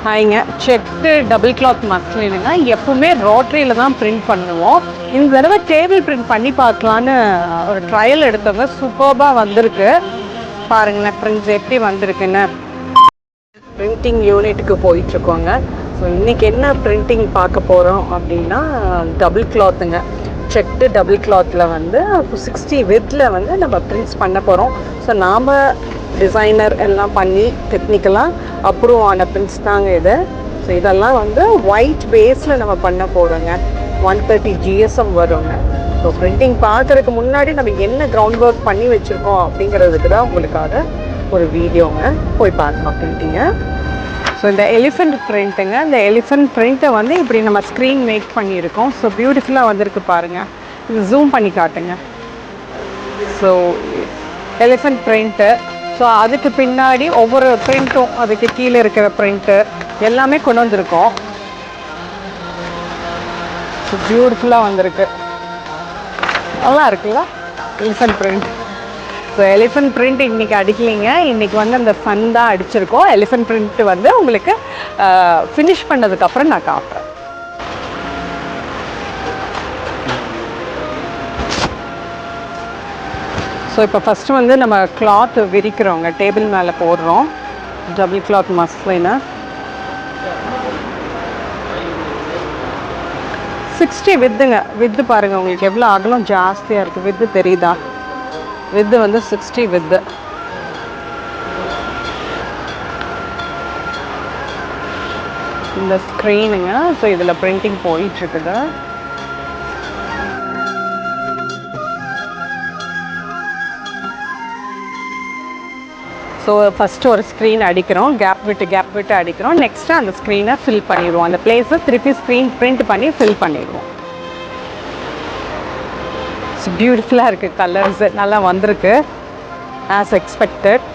ஹாய்ங்க, checked double cloth மஸ்லினுங்க. எப்பவுமே ரோட்டரியில் தான் print பண்ணுவோம். இந்த தடவை டேபிள் பிரிண்ட் பண்ணி பார்க்கலான்னு ஒரு ட்ரையல் எடுத்தவங்க. சூப்பர்பாக வந்திருக்கு பாருங்களேன், பிரிண்ட்ஸ் எப்படி வந்திருக்குன்னு. பிரிண்டிங் யூனிட்டுக்கு போயிட்டுருக்கோங்க. ஸோ இன்றைக்கி என்ன பிரிண்டிங் பார்க்க போகிறோம் அப்படின்னா, டபுள் கிளாத்துங்க. செக்டு டபுள் கிளாத்தில் வந்து 60 வித்தில் வந்து நம்ம பிரிண்ட்ஸ் பண்ண போகிறோம். ஸோ நாம் டிசைனர் எல்லாம் பண்ணி டெக்னிக்கலாக அப்ரூவ் ஆன பிரிண்ட்ஸ் தாங்க இது. ஸோ இதெல்லாம் வந்து ஒயிட் பேஸில் நம்ம பண்ண போகிறோங்க. 130 GSM வருங்க. ஸோ பிரிண்டிங் பார்க்குறதுக்கு முன்னாடி நம்ம என்ன கிரவுண்ட் ஒர்க் பண்ணி வச்சுருக்கோம் அப்படிங்கிறதுக்கு தான் உங்களுக்காக ஒரு வீடியோங்க. போய் பார்க்கலாம் பிரிண்டிங்கை. ஸோ இந்த எலிஃபெண்ட் பிரிண்ட்டுங்க. இந்த எலிஃபெண்ட் பிரிண்ட்டை வந்து இப்படி நம்ம ஸ்க்ரீன் மேக் பண்ணியிருக்கோம். ஸோ பியூட்டிஃபுல்லாக வந்திருக்கு பாருங்கள். இது ஜூம் பண்ணி காட்டுங்க. So elephant print. ஸோ அதுக்கு பின்னாடி ஒவ்வொரு பிரிண்ட்டும், அதுக்கு கீழே இருக்கிற பிரிண்ட்டு எல்லாமே கொண்டு வந்திருக்கோம். ஸோ பியூட்டிஃபுல்லாக வந்திருக்கு. நல்லா இருக்குல்ல elephant print. So elephant print இன்றைக்கி அடிக்கலைங்க. இன்றைக்கி வந்து அந்த சன் தான் அடிச்சிருக்கோம். எலிஃபெண்ட் பிரிண்ட்டு வந்து உங்களுக்கு ஃபினிஷ் பண்ணதுக்கப்புறம் நான் காட்டுறேன். ஸோ இப்போ ஃபஸ்ட்டு வந்து நம்ம கிளாத் விரிக்கிறோங்க. டேபிள் மேலே போடுறோம். டபுள் கிளாத் மஸ்லினா 60 வித்துங்க. வித்து பாருங்கள், உங்களுக்கு எவ்வளோ அகலம் ஜாஸ்தியாக இருக்குது. வித்து தெரியுதா? வித்து வந்து 60 வித்து. இந்த ஸ்க்ரீனுங்க. ஸோ இதில் பிரிண்டிங் போயிட்டுருக்குது. ஸோ ஃபஸ்ட்டு ஒரு ஸ்க்ரீன் அடிக்கிறோம். கேப் விட்டு அடிக்கிறோம். நெக்ஸ்ட்டு அந்த ஸ்க்ரீனை ஃபில் பண்ணிடுவோம். அந்த பிளேஸை திருப்பி ஸ்க்ரீன் பிரிண்ட் பண்ணி ஃபில் பண்ணிடுவோம். ஸோ பியூட்டிஃபுல்லாக இருக்குது. கலர்ஸு நல்லா வந்திருக்கு ஆஸ் எக்ஸ்பெக்டட்.